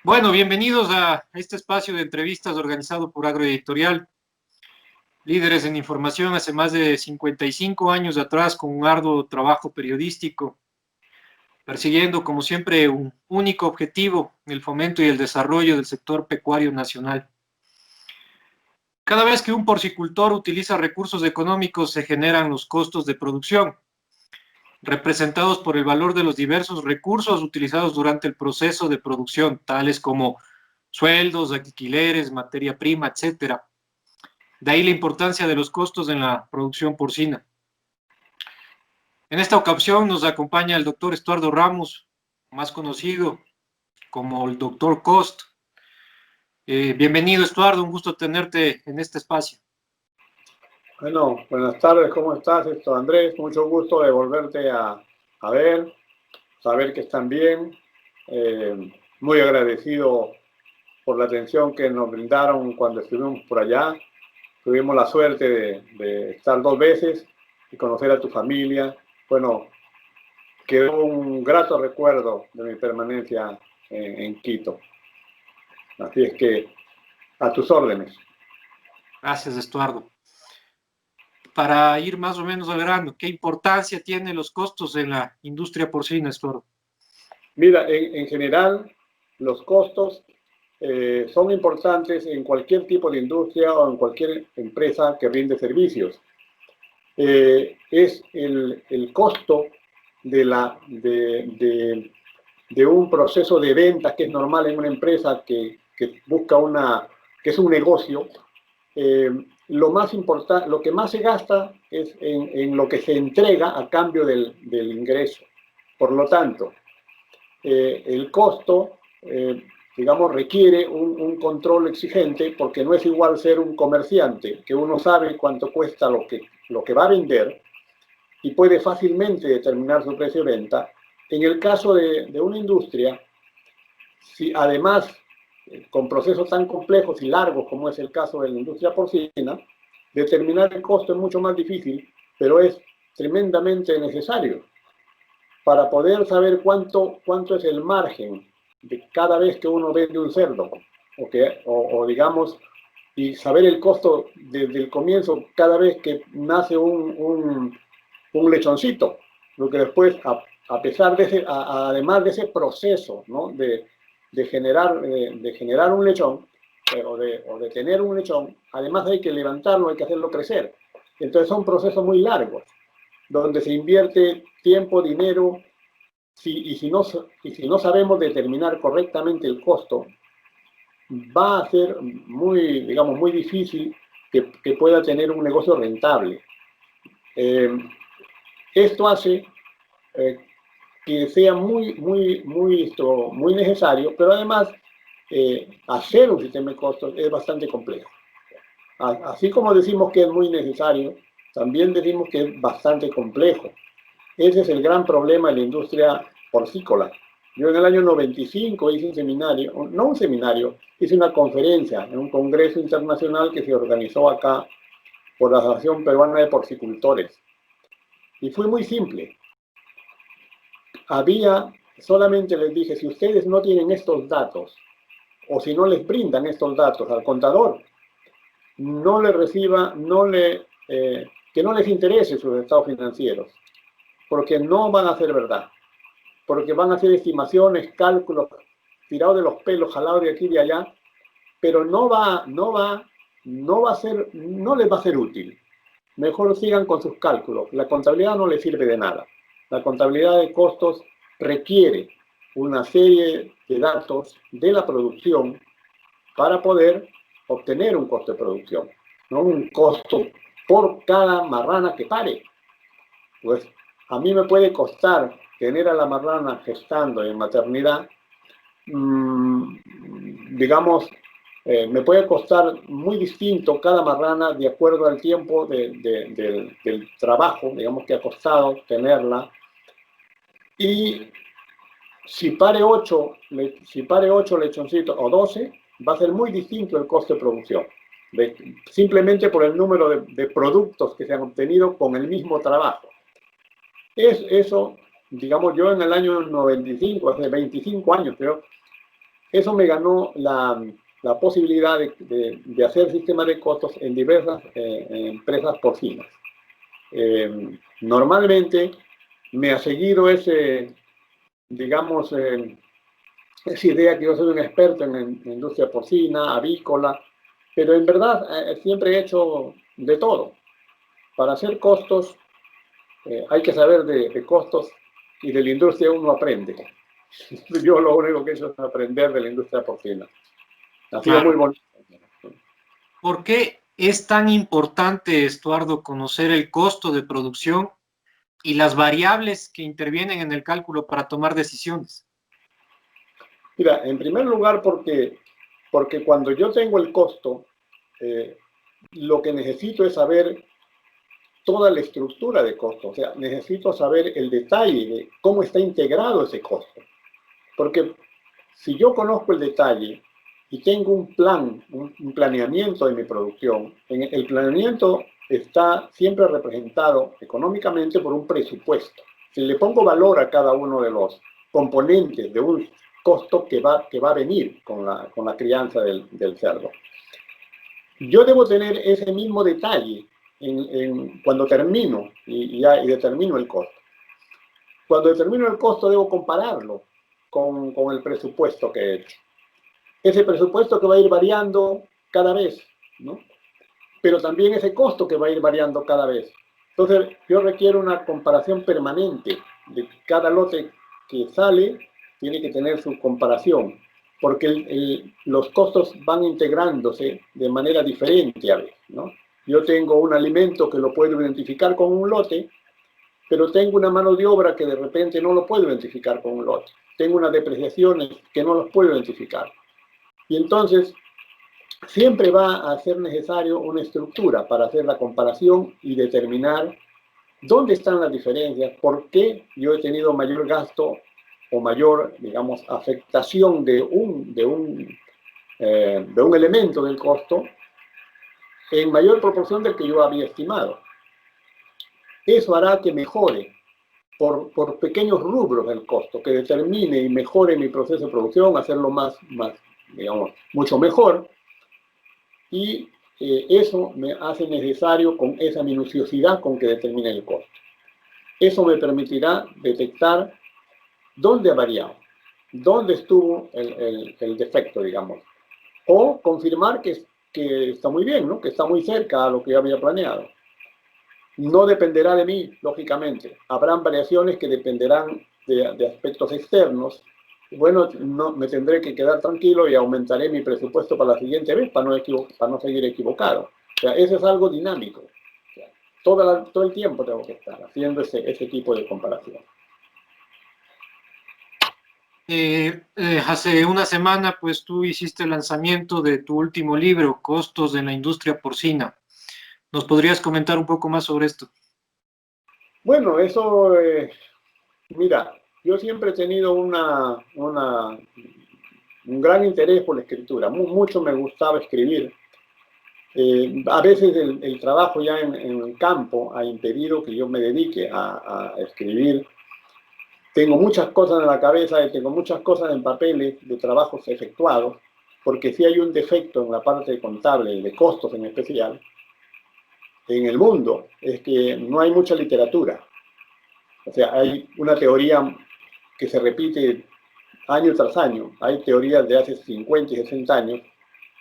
Bueno, bienvenidos a este espacio de entrevistas organizado por Agroeditorial, líderes en información hace más de 55 años atrás con un arduo trabajo periodístico, persiguiendo como siempre un único objetivo, el fomento y el desarrollo del sector pecuario nacional. Cada vez que un porcicultor utiliza recursos económicos se generan los costos de producción, representados por el valor de los diversos recursos utilizados durante el proceso de producción, tales como sueldos, alquileres, materia prima, etcétera. De ahí la importancia de los costos en la producción porcina. En esta ocasión nos acompaña el doctor Estuardo Ramos, más conocido como el doctor Cost. Bienvenido, Estuardo, un gusto tenerte en este espacio. Bueno, buenas tardes, ¿cómo estás? Andrés, mucho gusto de volverte a ver, saber que están bien. Muy agradecido por la atención que nos brindaron cuando estuvimos por allá. Tuvimos la suerte de estar 2 veces y conocer a tu familia. Bueno, quedó un grato recuerdo de mi permanencia en Quito. Así es que, a tus órdenes. Gracias, Estuardo. Para ir más o menos al grano, ¿qué importancia tienen los costos en la industria porcina, Estuardo? Mira, en general, los costos son importantes en cualquier tipo de industria o en cualquier empresa que rinde servicios. Es el costo de un proceso de venta que es normal en una empresa que busca que es un negocio. Lo más importante, lo que más se gasta es en lo que se entrega a cambio del ingreso. Por lo tanto, el costo, digamos, requiere un control exigente, porque no es igual ser un comerciante, que uno sabe cuánto cuesta lo que va a vender y puede fácilmente determinar su precio de venta. En el caso de una industria, si además, con procesos tan complejos y largos como es el caso de la industria porcina, determinar el costo es mucho más difícil, pero es tremendamente necesario para poder saber cuánto es el margen de cada vez que uno vende un cerdo, o digamos, y saber el costo desde el comienzo cada vez que nace un lechoncito, lo que después, a pesar de ese, además de ese proceso, ¿no? de generar un lechón, o de tener un lechón, además hay que levantarlo, hay que hacerlo crecer. Entonces son procesos muy largos, donde se invierte tiempo, dinero, y si no sabemos determinar correctamente el costo, va a ser muy, digamos, muy difícil que pueda tener un negocio rentable. Esto hace que sea muy necesario, pero además hacer un sistema de costos es bastante complejo. Así como decimos que es muy necesario, también decimos que es bastante complejo. Ese es el gran problema de la industria porcícola. Yo en el año 95 hice un seminario, no un seminario, hice una conferencia en un congreso internacional que se organizó acá por la Asociación Peruana de Porcicultores. Y fue muy simple. Solamente les dije, si ustedes no tienen estos datos, o si no les brindan estos datos al contador, no le reciba, que no les interese sus estados financieros, porque no van a ser verdad, porque van a hacer estimaciones, cálculos, tirados de los pelos, jalados de aquí y de allá, pero no les va a ser útil. Mejor sigan con sus cálculos. La contabilidad no les sirve de nada. La contabilidad de costos requiere una serie de datos de la producción para poder obtener un costo de producción, no un costo por cada marrana que pare. Pues a mí me puede costar tener a la marrana gestando en maternidad, digamos, me puede costar muy distinto cada marrana de acuerdo al tiempo del trabajo, digamos, que ha costado tenerla. Y si pare 8 lechoncitos o 12, va a ser muy distinto el coste de producción, simplemente por el número de productos que se han obtenido con el mismo trabajo. Eso, digamos, yo en el año 95, hace 25 años creo, eso me ganó la posibilidad de hacer sistemas de costos en diversas empresas porcinas. Normalmente me ha seguido digamos, esa idea que yo soy un experto en industria porcina, avícola, pero en verdad siempre he hecho de todo. Para hacer costos hay que saber de costos y de la industria uno aprende. Yo lo único que he hecho es aprender de la industria porcina. Ha sido muy Claro. bonito. ¿Por qué es tan importante, Estuardo, conocer el costo de producción y las variables que intervienen en el cálculo para tomar decisiones? Mira, en primer lugar porque cuando yo tengo el costo, lo que necesito es saber toda la estructura de costo. O sea, necesito saber el detalle de cómo está integrado ese costo. Porque si yo conozco el detalle y tengo un plan, un planeamiento de mi producción, el planeamiento está siempre representado económicamente por un presupuesto. Si le pongo valor a cada uno de los componentes de un costo que va a venir con la crianza del cerdo, yo debo tener ese mismo detalle cuando termino y determino el costo. Cuando determino el costo debo compararlo con el presupuesto que he hecho. Ese presupuesto que va a ir variando cada vez, ¿no? Pero también ese costo que va a ir variando cada vez. Entonces, yo requiero una comparación permanente de cada lote que sale, tiene que tener su comparación, porque los costos van integrándose de manera diferente a veces, ¿no? Yo tengo un alimento que lo puedo identificar con un lote, pero tengo una mano de obra que de repente no lo puedo identificar con un lote. Tengo unas depreciaciones que no las puedo identificar. Y entonces, siempre va a ser necesario una estructura para hacer la comparación y determinar dónde están las diferencias, por qué yo he tenido mayor gasto o mayor, digamos, afectación de un elemento del costo en mayor proporción del que yo había estimado. Eso hará que mejore por pequeños rubros del costo, que determine y mejore mi proceso de producción, hacerlo digamos, mucho mejor. Y eso me hace necesario con esa minuciosidad con que determine el costo. Eso me permitirá detectar dónde ha variado, dónde estuvo el defecto, digamos, o confirmar que está muy bien, ¿no? Que está muy cerca a lo que yo había planeado. No dependerá de mí, lógicamente. Habrán variaciones que dependerán de aspectos externos. Bueno, no, me tendré que quedar tranquilo y aumentaré mi presupuesto para la siguiente vez para no seguir equivocado. O sea, eso es algo dinámico. O sea, todo el tiempo tengo que estar haciendo ese tipo de comparación. Hace una semana, pues tú hiciste el lanzamiento de tu último libro, Costos en la industria porcina. ¿Nos podrías comentar un poco más sobre esto? Bueno, eso, mira, yo siempre he tenido un gran interés por la escritura. Mucho me gustaba escribir. A veces el trabajo ya en el campo ha impedido que yo me dedique a escribir. Tengo muchas cosas en la cabeza y tengo muchas cosas en papeles de trabajos efectuados, porque si hay un defecto en la parte contable y de costos en especial, en el mundo, es que no hay mucha literatura. O sea, hay una teoría que se repite año tras año. Hay teorías de hace 50 y 60 años,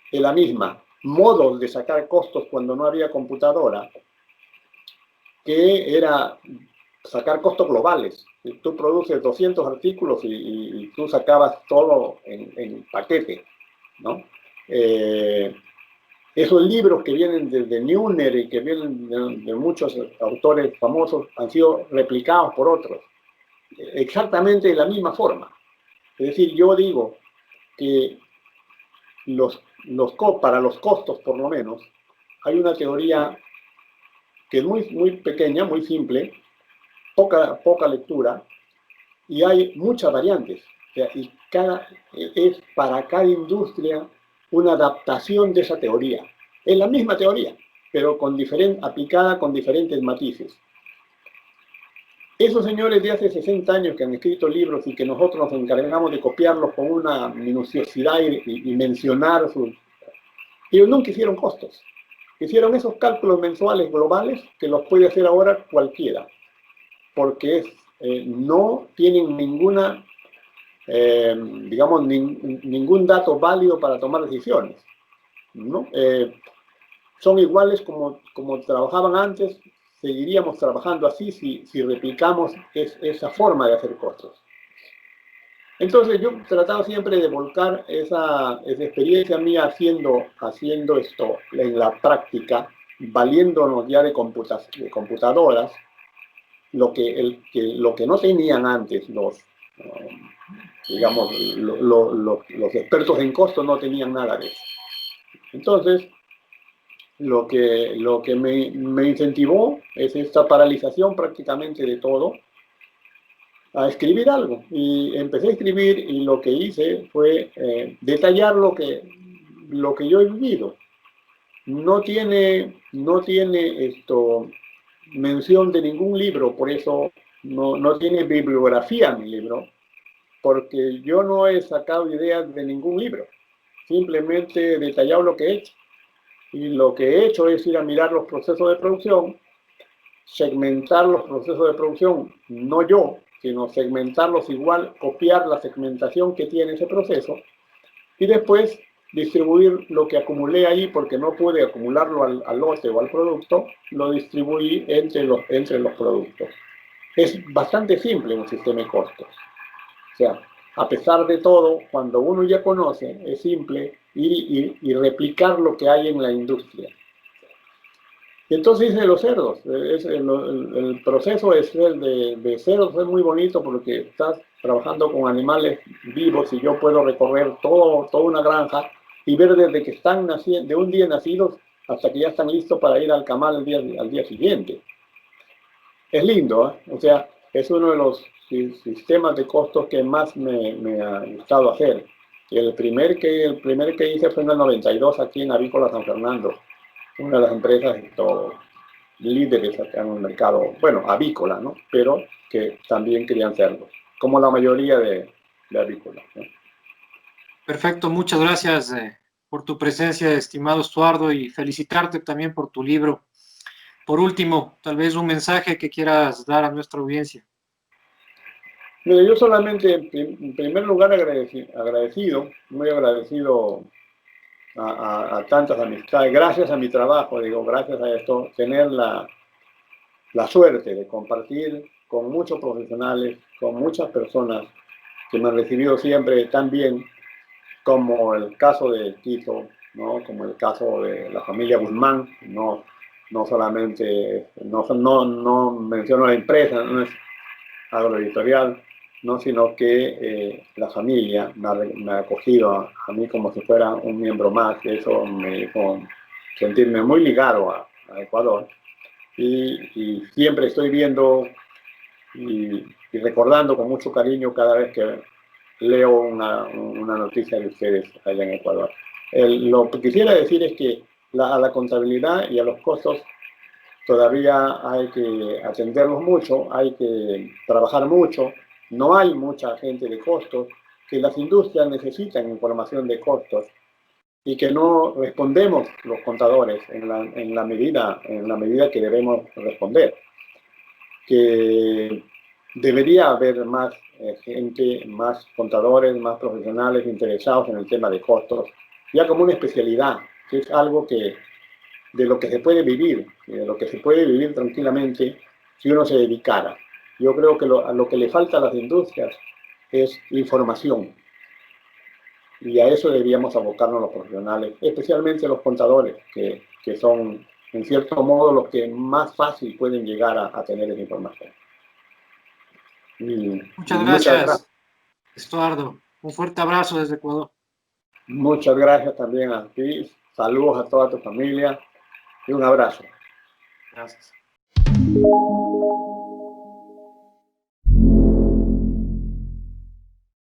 es la misma. Modos de sacar costos cuando no había computadora, que era sacar costos globales. Tú produces 200 artículos y tú sacabas todo en paquete, ¿no? Esos libros que vienen de Neuner y que vienen de muchos autores famosos han sido replicados por otros, exactamente de la misma forma. Es decir, yo digo que para los costos, por lo menos, hay una teoría que es muy pequeña, muy simple, poca lectura, y hay muchas variantes. O sea, y es para cada industria una adaptación de esa teoría. Es la misma teoría, pero aplicada con diferentes matices. Esos señores de hace 60 años que han escrito libros y que nosotros nos encargamos de copiarlos con una minuciosidad y mencionar sus... Ellos nunca hicieron costos. Hicieron esos cálculos mensuales globales que los puede hacer ahora cualquiera, porque no tienen ninguna, digamos, ningún dato válido para tomar decisiones, ¿no? Son iguales como trabajaban antes, seguiríamos trabajando así si replicamos esa forma de hacer costos. Entonces yo he tratado siempre de volcar esa experiencia mía haciendo esto en la práctica, valiéndonos ya de computadoras, lo que no tenían antes digamos, los expertos en costos no tenían nada de eso. Entonces, lo que me incentivó es esta paralización prácticamente de todo, a escribir algo. Y empecé a escribir y lo que hice fue detallar lo que yo he vivido. No tiene mención de ningún libro, por eso no tiene bibliografía mi libro, porque yo no he sacado ideas de ningún libro. Simplemente he detallado lo que he hecho. Y lo que he hecho es ir a mirar los procesos de producción, segmentar los procesos de producción, no yo, sino segmentarlos igual, copiar la segmentación que tiene ese proceso y después distribuir lo que acumulé ahí, porque no pude acumularlo al lote o al producto, lo distribuí entre los productos. Es bastante simple un sistema de costos. O sea, a pesar de todo, cuando uno ya conoce, es simple y replicar lo que hay en la industria. Y entonces hice los cerdos. El proceso de cerdos es muy bonito porque estás trabajando con animales vivos y yo puedo recorrer toda una granja y ver desde que están naciendo, de un día nacidos hasta que ya están listos para ir al camal al día siguiente. Es lindo, ¿eh? O sea, es uno de los sistemas de costos que más me ha gustado hacer. El primer que hice fue en el 92 aquí en Avícola San Fernando, una de las empresas líderes acá en el mercado, bueno, avícola, ¿no? Pero que también querían serlo, como la mayoría de avícolas, ¿no? Perfecto, muchas gracias por tu presencia, estimado Estuardo, y felicitarte también por tu libro. Por último, tal vez un mensaje que quieras dar a nuestra audiencia. Mira, yo solamente, en primer lugar, muy agradecido a tantas amistades, gracias a mi trabajo, digo, gracias a esto, tener la suerte de compartir con muchos profesionales, con muchas personas que me han recibido siempre tan bien, como el caso de Tito, ¿no? Como el caso de la familia Guzmán, no solamente, no menciono la empresa, no es agroeditorial, ¿no? Sino que la familia me ha acogido a mí como si fuera un miembro más, y eso me hizo sentirme muy ligado a Ecuador. Y siempre estoy viendo y recordando con mucho cariño cada vez que leo una noticia de ustedes allá en Ecuador. Lo que quisiera decir es que a la contabilidad y a los costos todavía hay que atenderlos mucho, hay que trabajar mucho, no hay mucha gente de costos, que las industrias necesitan información de costos y que no respondemos los contadores en la medida que debemos responder. Que debería haber más gente, más contadores, más profesionales interesados en el tema de costos, ya como una especialidad, que es algo de lo que se puede vivir, de lo que se puede vivir tranquilamente si uno se dedicara. Yo creo que a lo que le falta a las industrias es información, y a eso deberíamos abocarnos los profesionales, especialmente los contadores, que son, en cierto modo, los que más fácil pueden llegar a tener esa información. Muchas Muchas gracias. gracias, Estuardo. Un fuerte abrazo desde Ecuador. Muchas gracias también a ti. Saludos a toda tu familia y un abrazo. Gracias.